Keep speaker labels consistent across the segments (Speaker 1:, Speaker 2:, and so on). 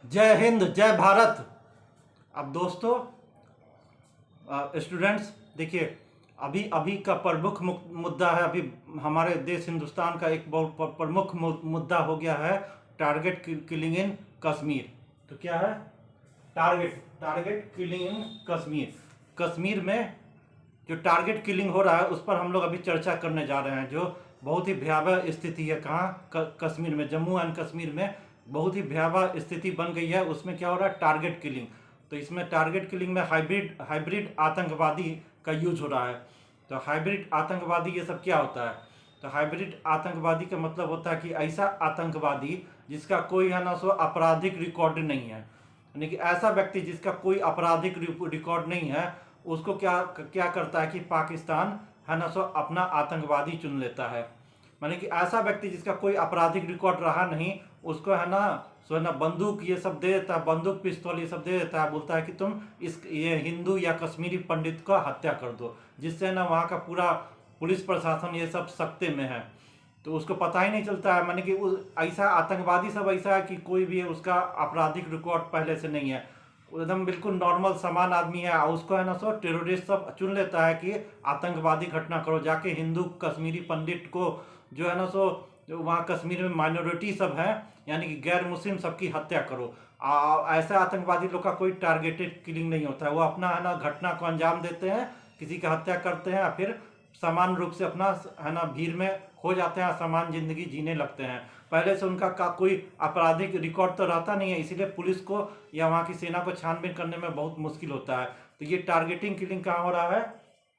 Speaker 1: जय हिंद, जय भारत। अब दोस्तों, स्टूडेंट्स, देखिए, अभी अभी का प्रमुख मुद्दा है। अभी हमारे देश हिंदुस्तान का एक बहुत प्रमुख मुद्दा हो गया है, टारगेट किलिंग इन कश्मीर। तो क्या है? टारगेट टारगेट किलिंग इन कश्मीर। कश्मीर में जो टारगेट किलिंग हो रहा है उस पर हम लोग अभी चर्चा करने जा रहे हैं, जो बहुत ही भयावह स्थिति है। कहाँ? कश्मीर में, जम्मू एंड कश्मीर में बहुत ही भयावह स्थिति बन गई है। उसमें क्या हो रहा है? Target killing. तो इसमें टारगेट किलिंग में हाइब्रिड आतंकवादी का यूज हो रहा है। तो हाइब्रिड आतंकवादी ये सब क्या होता है? तो हाइब्रिड आतंकवादी का मतलब होता है कि ऐसा आतंकवादी जिसका कोई है ना सो आपराधिक रिकॉर्ड नहीं है, यानी कि ऐसा व्यक्ति जिसका कोई आपराधिक रिकॉर्ड नहीं है, उसको क्या क्या करता है कि पाकिस्तान है ना सो अपना आतंकवादी चुन लेता है। माने कि ऐसा व्यक्ति जिसका कोई आपराधिक रिकॉर्ड रहा नहीं, उसको है ना सो है ना बंदूक ये सब दे देता है, बंदूक पिस्तौल ये सब दे देता है, बोलता है कि तुम इस ये हिंदू या कश्मीरी पंडित का हत्या कर दो, जिससे ना वहाँ का पूरा पुलिस प्रशासन ये सब सख्ते में है। तो उसको पता ही नहीं चलता है। माने कि ऐसा आतंकवादी सब ऐसा है कि कोई भी उसका आपराधिक रिकॉर्ड पहले से नहीं है, एकदम बिल्कुल नॉर्मल सामान आदमी है। और उसको है ना सो टेररिस्ट सब चुन लेता है कि आतंकवादी घटना करो, जाके हिंदू कश्मीरी पंडित को जो है ना सो जो वहाँ कश्मीर में माइनॉरिटी सब है, यानी कि गैर मुस्लिम सबकी हत्या करो। ऐसे आतंकवादी लोग का कोई टारगेटेड किलिंग नहीं होता है। वो अपना है ना घटना को अंजाम देते हैं, किसी का हत्या करते हैं, फिर समान रूप से अपना है ना भीड़ में खो जाते हैं, समान जिंदगी जीने लगते हैं। पहले से उनका कोई आपराधिक रिकॉर्ड तो रहता नहीं है, इसीलिए पुलिस को या वहाँ की सेना को छानबीन करने में बहुत मुश्किल होता है। तो ये टारगेटिंग किलिंग कहाँ हो रहा है?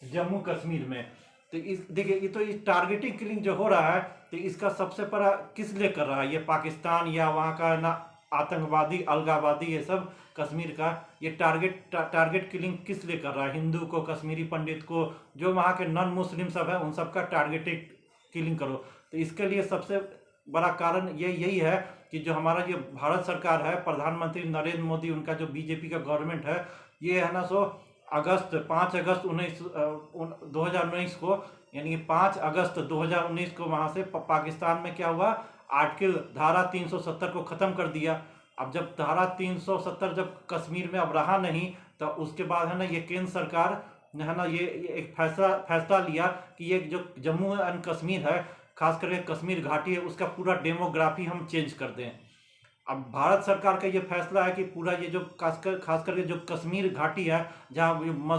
Speaker 1: जम्मू कश्मीर में। तो इस देखिए, ये तो इस टारगेटिंग किलिंग जो हो रहा है, तो इसका सबसे बड़ा किस लिए कर रहा है? ये पाकिस्तान या वहाँ का ना आतंकवादी अलगावादी ये सब कश्मीर का ये टारगेट किलिंग किस लिए कर रहा है? हिंदू को, कश्मीरी पंडित को, जो वहाँ के नॉन मुस्लिम सब है, उन सब का टारगेटेड किलिंग करो। तो इसके लिए सबसे बड़ा कारण ये यही है कि जो हमारा ये भारत सरकार है, प्रधानमंत्री नरेंद्र मोदी, उनका जो बीजेपी का गवर्नमेंट है, ये है ना सो 5 अगस्त 2019 को, यानी कि 5 अगस्त 2019 को वहाँ से पाकिस्तान में क्या हुआ? आर्टिकल धारा 370 को ख़त्म कर दिया। अब जब धारा 370 जब कश्मीर में अब रहा नहीं, तो उसके बाद है ना ये केंद्र सरकार ने है ना ये एक फैसला लिया कि ये जो जम्मू एंड कश्मीर है, खास करके कश्मीर घाटी है, उसका पूरा डेमोग्राफी हम चेंज कर दें। अब भारत सरकार का ये फैसला है कि पूरा ये जो खास करके जो कश्मीर घाटी है, जहाँ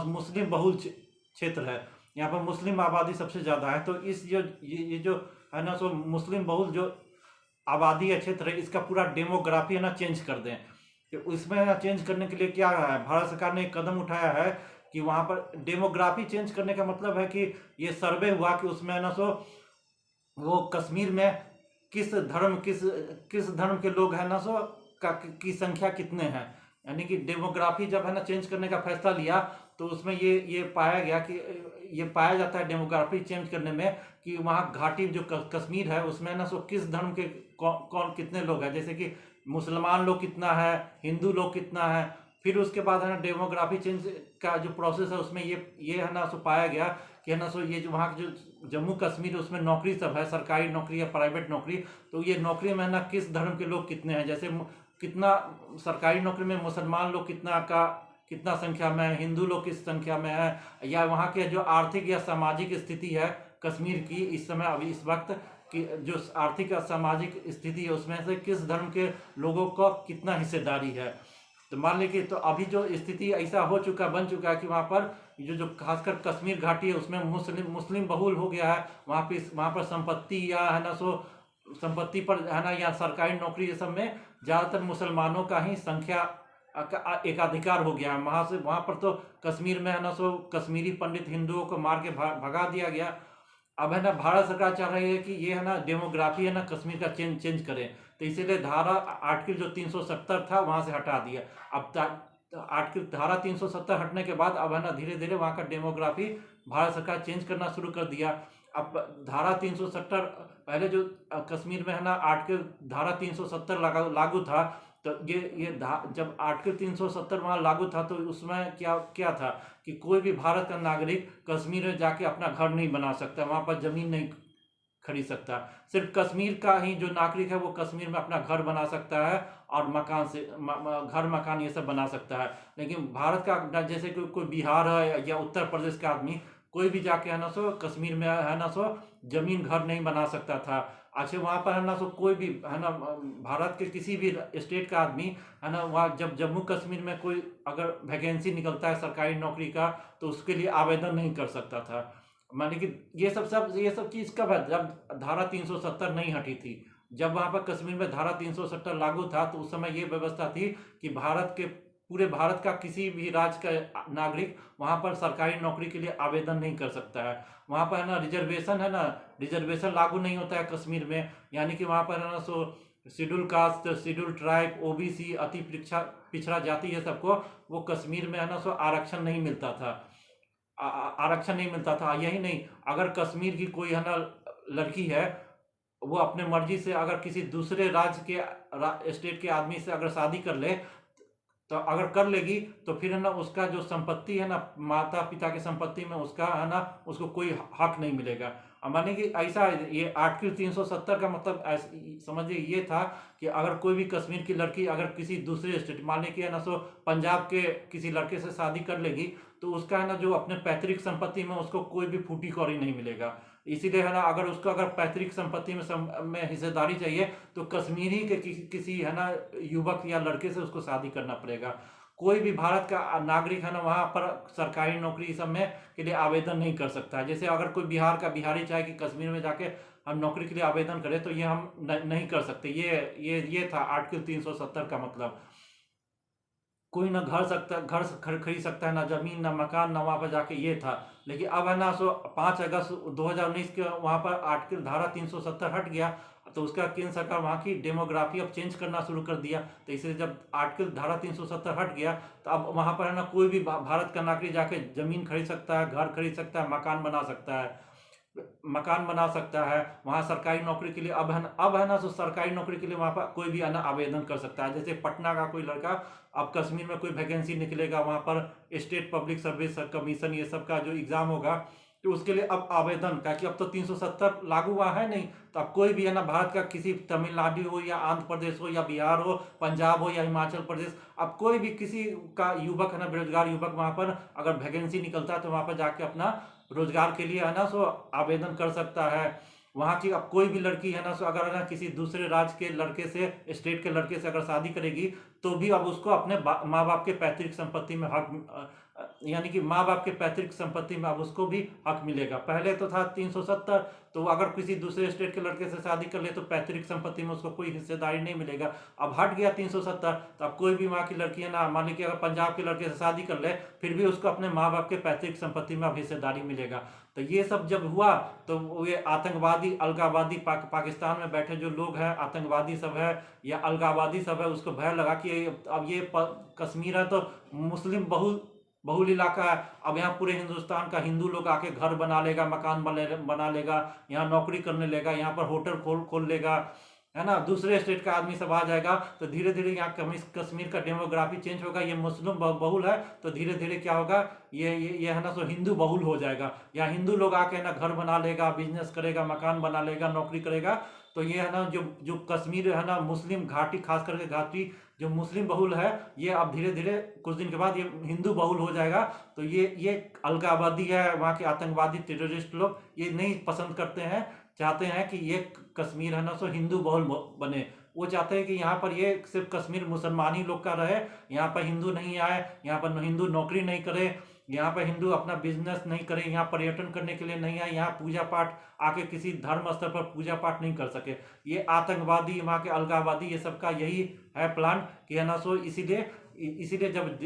Speaker 1: मुस्लिम बहुल क्षेत्र है, यहाँ पर मुस्लिम आबादी सबसे ज़्यादा है, तो इस ये जो है ना सो मुस्लिम बहुल जो आबादी है, क्षेत्र है, इसका पूरा डेमोग्राफी है ना चेंज कर दें। तो इसमें ना चेंज करने के लिए क्या है, भारत सरकार ने एक कदम उठाया है कि वहाँ पर डेमोग्राफी चेंज करने का मतलब है कि ये सर्वे हुआ कि उसमें है ना सो वो कश्मीर में किस धर्म के लोग हैं ना सो की संख्या कितने हैं। यानी कि डेमोग्राफी जब है ना चेंज करने का फैसला लिया, तो उसमें ये पाया गया कि ये पाया जाता है डेमोग्राफी चेंज करने में कि वहाँ घाटी जो कश्मीर है, उसमें ना सो किस धर्म के कौन कितने लोग हैं, जैसे कि मुसलमान लोग कितना है, हिंदू लोग कितना है। फिर उसके बाद है ना डेमोग्राफी चेंज का जो प्रोसेस है, उसमें ये है ना सो पाया गया कि है ना सो ये जो वहाँ जो जम्मू कश्मीर उसमें नौकरी सब है, सरकारी नौकरी या प्राइवेट नौकरी, तो ये नौकरी में ना किस धर्म के लोग कितने हैं, जैसे कितना सरकारी नौकरी में मुसलमान लोग कितना संख्या में है, हिंदू लोग किस संख्या में है, या वहाँ के जो आर्थिक या सामाजिक स्थिति है कश्मीर की इस समय अभी इस वक्त कि जो आर्थिक और सामाजिक स्थिति है, उसमें से किस धर्म के लोगों का कितना हिस्सेदारी है। तो मान लीजिए, तो अभी जो स्थिति ऐसा बन चुका है कि वहाँ पर जो खासकर कश्मीर घाटी है, उसमें मुस्लिम बहुल हो गया है। वहाँ पर संपत्ति या है ना सो संपत्ति पर है ना या सरकारी नौकरी ये सब में ज़्यादातर मुसलमानों का ही संख्या एकाधिकार हो गया है। वहाँ पर तो कश्मीर में है ना सो कश्मीरी पंडित हिंदुओं को मार के भगा दिया गया। अब है ना भारत सरकार चाह रही है कि ये है ना डेमोग्राफी है ना कश्मीर का चेंज करें, तो इसीलिए धारा आर्टिकल जो 370 था वहाँ से हटा दिया। अब आर्टिकल धारा 370 हटने के बाद अब है ना धीरे धीरे वहाँ का डेमोग्राफी भारत सरकार चेंज करना शुरू कर दिया। अब धारा 370 पहले जो कश्मीर में है ना आर्टिकल धारा 370 लागू था, तो जब आर्टिकल 370 वहाँ लागू था, तो उसमें क्या था कि कोई भी भारत का नागरिक कश्मीर में जाके अपना घर नहीं बना सकता, वहाँ पर ज़मीन नहीं खरीद सकता है। सिर्फ कश्मीर का ही जो नागरिक है वो कश्मीर में अपना घर बना सकता है और मकान से घर मकान ये सब बना सकता है। लेकिन भारत का जैसे कोई बिहार है या उत्तर प्रदेश का आदमी कोई भी जाके है ना सो कश्मीर में है ना सो जमीन घर नहीं बना सकता था। अच्छा वहाँ पर है ना सो कोई भी है ना भारत के किसी भी स्टेट का आदमी है ना वहाँ जब जम्मू कश्मीर में कोई अगर वैकेंसी निकलता है सरकारी नौकरी का तो उसके लिए आवेदन नहीं कर सकता था। माने कि ये सब चीज़ कब है, जब धारा 370 नहीं हटी थी। जब वहाँ पर कश्मीर में धारा 370 लागू था तो उस समय ये व्यवस्था थी कि पूरे भारत का किसी भी राज्य का नागरिक वहाँ पर सरकारी नौकरी के लिए आवेदन नहीं कर सकता है। वहाँ पर है ना रिजर्वेशन लागू नहीं होता है कश्मीर में। यानी कि वहाँ पर है ना सो schedule caste, schedule tribe, OBC, अति पिछड़ा जाति ये सबको वो कश्मीर में है ना सो आरक्षण नहीं मिलता था। आरक्षण नहीं मिलता था। यही नहीं, अगर कश्मीर की कोई है ना लड़की है वो अपने मर्जी से अगर किसी दूसरे राज्य के स्टेट के आदमी से अगर शादी कर ले तो अगर कर लेगी तो फिर है ना उसका जो संपत्ति है ना माता पिता की संपत्ति में उसका है ना उसको कोई हक नहीं मिलेगा। अब माने कि ऐसा ये आर्टिकल 370 का मतलब समझिए ये था कि अगर कोई भी कश्मीर की लड़की अगर किसी दूसरे स्टेट माने कि है ना सो पंजाब के किसी लड़के से शादी कर लेगी तो उसका है ना जो अपने पैतृक संपत्ति में उसको कोई भी फूटी कौड़ी नहीं मिलेगा। इसीलिए है ना अगर उसको अगर पैतृक संपत्ति में हिस्सेदारी चाहिए तो कश्मीरी के किसी है ना युवक या लड़के से उसको शादी करना पड़ेगा। कोई भी भारत का नागरिक है ना वहाँ पर सरकारी नौकरी सब में के लिए आवेदन नहीं कर सकता है। जैसे अगर कोई बिहार का बिहारी चाहे कि कश्मीर में जाके हम नौकरी के लिए आवेदन करें तो ये हम नहीं कर सकते। ये था आर्टिकल 370 का मतलब। कोई ना घर खरीद सकता है, ना जमीन, ना मकान, ना वहाँ पर जाके ये था। लेकिन अब है ना सो 5 अगस्त 2019 के वहाँ पर आर्टिकल धारा 370 हट गया तो उसका केंद्र सरकार वहाँ की डेमोग्राफी अब चेंज करना शुरू कर दिया। तो इसलिए जब आर्टिकल धारा 370 हट गया तो अब वहाँ पर है ना कोई भी भारत का नागरिक जाके जमीन खरीद सकता है, घर खरीद सकता है, मकान बना सकता है। वहाँ सरकारी नौकरी के लिए अब है ना तो सरकारी नौकरी के लिए वहाँ पर कोई भी आना आवेदन कर सकता है। जैसे पटना का कोई लड़का अब कश्मीर में कोई वैकेंसी निकलेगा वहाँ पर स्टेट पब्लिक सर्विस कमीशन ये सब का जो एग्ज़ाम होगा तो उसके लिए अब आवेदन का कि अब तो 370 लागू हुआ है नहीं तो अब कोई भी है ना भारत का किसी तमिलनाडु हो या आंध्र प्रदेश हो या बिहार हो, पंजाब हो या हिमाचल प्रदेश, अब कोई भी किसी का युवक है ना बेरोजगार युवक वहाँ पर अगर वैकेंसी निकलता है तो वहाँ पर जाके अपना रोजगार के लिए है ना सो आवेदन कर सकता है। वहाँ की अब कोई भी लड़की है ना सो अगर है ना किसी दूसरे राज्य के लड़के से स्टेट के लड़के से अगर शादी करेगी तो भी अब उसको अपने माँ बाप के पैतृक संपत्ति में हक यानी कि माँ बाप के पैतृक संपत्ति में अब उसको भी हक मिलेगा। पहले तो था 370 तो अगर किसी दूसरे स्टेट के लड़के से शादी कर ले तो पैतृक संपत्ति में उसको कोई हिस्सेदारी नहीं मिलेगा। अब हट गया 370 तो अब कोई भी वहाँ की लड़की है ना मान ली कि अगर पंजाब के लड़के से शादी कर ले फिर भी उसको अपने माँ बाप के पैतृक संपत्ति में अब हिस्सेदारी मिलेगा। तो ये सब जब हुआ तो ये आतंकवादी अलगावादी पाकिस्तान में बैठे जो लोग हैं आतंकवादी सब है या अलगावादी सब है उसको भय लगा कि अब ये कश्मीर है तो मुस्लिम बहुल इलाका है, अब यहाँ पूरे हिंदुस्तान का हिंदू लोग आके घर बना लेगा, मकान बना लेगा, यहाँ नौकरी करने लेगा, यहाँ पर होटल खोल लेगा, है ना। दूसरे स्टेट का आदमी सब आ जाएगा तो धीरे धीरे यहाँ कश्मीर का डेमोग्राफी चेंज होगा। ये मुस्लिम बहुल है तो धीरे धीरे क्या होगा ये है ना सो हिंदू बहुल हो जाएगा। यहाँ हिंदू लोग आके ना घर बना लेगा, बिजनेस करेगा, मकान बना लेगा, नौकरी करेगा। तो ये है ना जो कश्मीर है ना मुस्लिम घाटी खास करके घाटी जो मुस्लिम बहुल है ये अब धीरे धीरे कुछ दिन के बाद ये हिंदू बहुल हो जाएगा। तो ये अलगाववादी है वहाँ के आतंकवादी टेररिस्ट लोग ये नहीं पसंद करते हैं, चाहते हैं कि ये कश्मीर है ना सो हिंदू बहुल बने। वो चाहते हैं कि यहाँ पर ये सिर्फ कश्मीर मुसलमानी लोग का रहे, यहाँ पर हिंदू नहीं आए, यहाँ पर हिंदू नौकरी नहीं करे, यहाँ पर हिंदू अपना बिजनेस नहीं करे, यहाँ पर्यटन करने के लिए नहीं आए, यहाँ पूजा पाठ आके किसी धर्म स्थल पर पूजा पाठ नहीं कर सके। ये आतंकवादी वहाँ के अलगाववादी ये सब का यही है प्लान कि है ना सो इसीलिए जब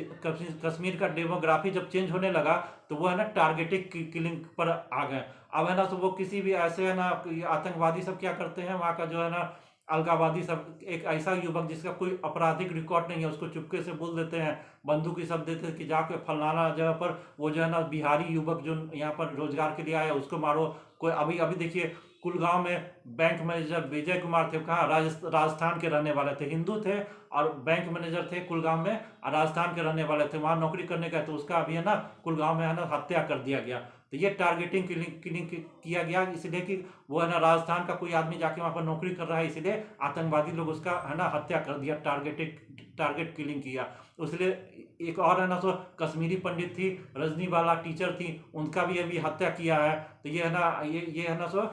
Speaker 1: कश्मीर का डेमोग्राफी जब चेंज होने लगा तो वो है ना टारगेटेड किलिंग पर आ गए। अब है ना तो वो किसी भी ऐसे है ना आतंकवादी सब क्या करते हैं वहाँ का जो है ना अलगाववादी सब एक ऐसा युवक जिसका कोई आपराधिक रिकॉर्ड नहीं है उसको चुपके से बोल देते हैं, बंदूक ही सब देते हैं कि जाके फलाना जगह पर वो जो है ना बिहारी युवक जो यहाँ पर रोजगार के लिए आया उसको मारो। कोई अभी देखिए कुलगांव में बैंक मैनेजर विजय कुमार थे, कहाँ राजस्थान के रहने वाले थे, हिंदू थे और बैंक मैनेजर थे कुलगांव में, राजस्थान के रहने वाले थे, वहाँ नौकरी करने गए तो उसका अभी है ना कुलगांव में है ना हत्या कर दिया गया। तो ये टारगेटिंग किलिंग किया गया, इसलिए कि वो है ना राजस्थान का कोई आदमी जाके वहाँ पर नौकरी कर रहा है, इसलिए आतंकवादी लोग उसका है ना हत्या कर दिया, टारगेट किलिंग किया। इसलिए एक और है ना सो कश्मीरी पंडित थी, रजनीवाला टीचर थी, उनका भी अभी हत्या किया है। तो ये है ना ये है ना सो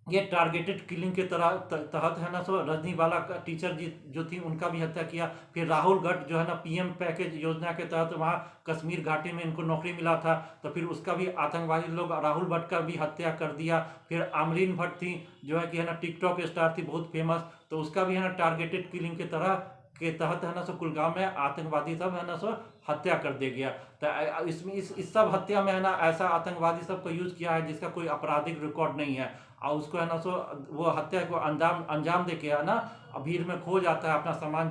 Speaker 1: ये टारगेटेड किलिंग के तहत है ना सो रजनीवाला का टीचर जी जो थी उनका भी हत्या किया। फिर राहुल भट्ट जो है ना पीएम पैकेज योजना के तहत वहाँ कश्मीर घाटी में इनको नौकरी मिला था, तो फिर उसका भी आतंकवादी लोग राहुल भट्ट का भी हत्या कर दिया। फिर आमरीन भट्ट थी जो है कि है ना टिकटॉक स्टार थी बहुत फेमस, तो उसका भी है ना टारगेटेड किलिंग के तहत है ना सो कुलगाम में आतंकवादी सब है ना सो हत्या कर दिया गया। तो इसमें इस सब हत्या में है ना ऐसा आतंकवादी सब को यूज किया है जिसका कोई आपराधिक रिकॉर्ड नहीं है, और उसको है ना सो वो हत्या को अंजाम दे के है ना भीड़ में खो जाता है, अपना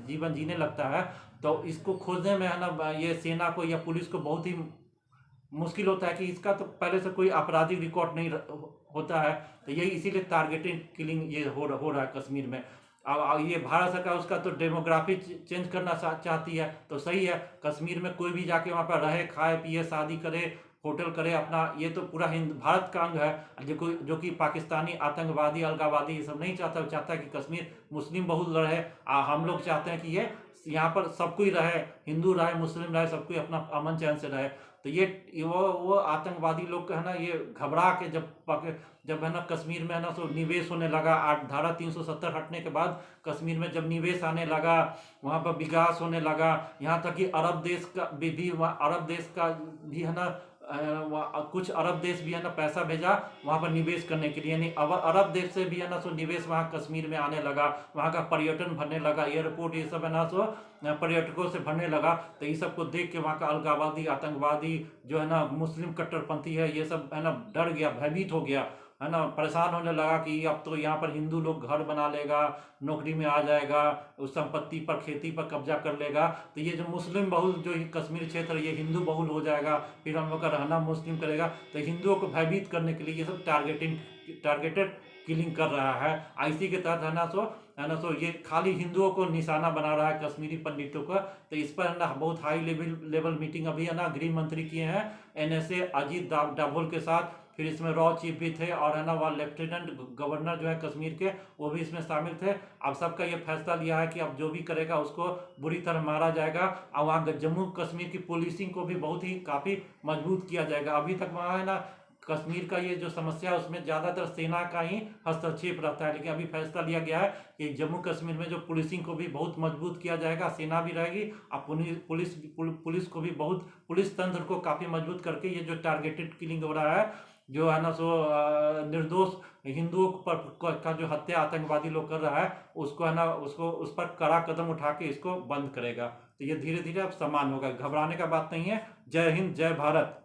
Speaker 1: जीवन जीने लगता है। तो इसको खोजने में है ना ये सेना को या पुलिस को बहुत ही मुश्किल होता है कि इसका तो पहले से कोई आपराधिक रिकॉर्ड नहीं होता है। तो यही इसीलिए टारगेटेड किलिंग ये हो रहा है कश्मीर में। अब ये भारत सरकार उसका तो डेमोग्राफी चेंज करना चाहती है, तो सही है, कश्मीर में कोई भी जाके वहाँ पर रहे, खाए पिए, शादी करे, होटल करे अपना, ये तो पूरा भारत का अंग है। जो कि पाकिस्तानी आतंकवादी अलगावादी ये सब नहीं चाहता, चाहता है कि कश्मीर मुस्लिम बहुल रहे। हम लोग चाहते हैं कि ये यहाँ पर सब कोई रहे, हिंदू रहे, मुस्लिम रहे, सब कोई अपना अमन चैन से रहे। तो ये वो आतंकवादी लोग है ना ये घबरा के जब है ना कश्मीर में है ना सो निवेश होने लगा, धारा 370 हटने के बाद कश्मीर में जब निवेश आने लगा, वहाँ पर विकास होने लगा, यहाँ तक कि अरब देश का भी है ना कुछ अरब देश भी है ना पैसा भेजा वहाँ पर निवेश करने के लिए, यानी अरब देश से भी है ना सो निवेश वहाँ कश्मीर में आने लगा, वहाँ का पर्यटन भरने लगा, एयरपोर्ट ये सब है ना सो पर्यटकों से भरने लगा। तो ये सब को देख के वहाँ का अलगावादी आतंकवादी जो है ना मुस्लिम कट्टरपंथी है ये सब है ना डर गया, भयभीत हो गया, है ना परेशान होने लगा कि अब तो यहाँ पर हिंदू लोग घर बना लेगा, नौकरी में आ जाएगा, उस संपत्ति पर खेती पर कब्जा कर लेगा। तो ये जो मुस्लिम बहुल जो कश्मीर क्षेत्र ये हिंदू बहुल हो जाएगा, फिर हम लोग का रहना मुस्लिम करेगा। तो हिंदुओं को भयभीत करने के लिए ये सब टारगेटेड किलिंग कर रहा है। आईसी के तहत है ना सो ये खाली हिंदुओं को निशाना बना रहा है, कश्मीरी पंडितों का। तो इस पर है ना बहुत हाई लेवल मीटिंग अभी है ना गृह मंत्री किए हैं NSA अजीत डाभोल के साथ। फिर इसमें रॉ चीफ भी थे और है ना वह लेफ्टिनेंट गवर्नर जो है कश्मीर के वो भी इसमें शामिल थे। अब सबका ये फैसला लिया है कि अब जो भी करेगा उसको बुरी तरह मारा जाएगा, और वहाँ जम्मू कश्मीर की पुलिसिंग को भी बहुत ही काफ़ी मजबूत किया जाएगा। अभी तक वहाँ है ना कश्मीर का ये जो समस्या है उसमें ज़्यादातर सेना का ही हस्तक्षेप रहता है, लेकिन अभी फैसला लिया गया है कि जम्मू कश्मीर में जो पुलिसिंग को भी बहुत मजबूत किया जाएगा, सेना भी रहेगी और पुलिस को भी बहुत, पुलिस तंत्र को काफ़ी मजबूत करके ये जो टारगेटेड किलिंग हो रहा है, जो है ना सो निर्दोष हिंदुओं पर का जो हत्या आतंकवादी लोग कर रहा है उसको है ना उस पर कड़ा कदम उठा के इसको बंद करेगा। तो ये धीरे धीरे अब समान होगा, घबराने का बात नहीं है। जय हिंद, जय भारत।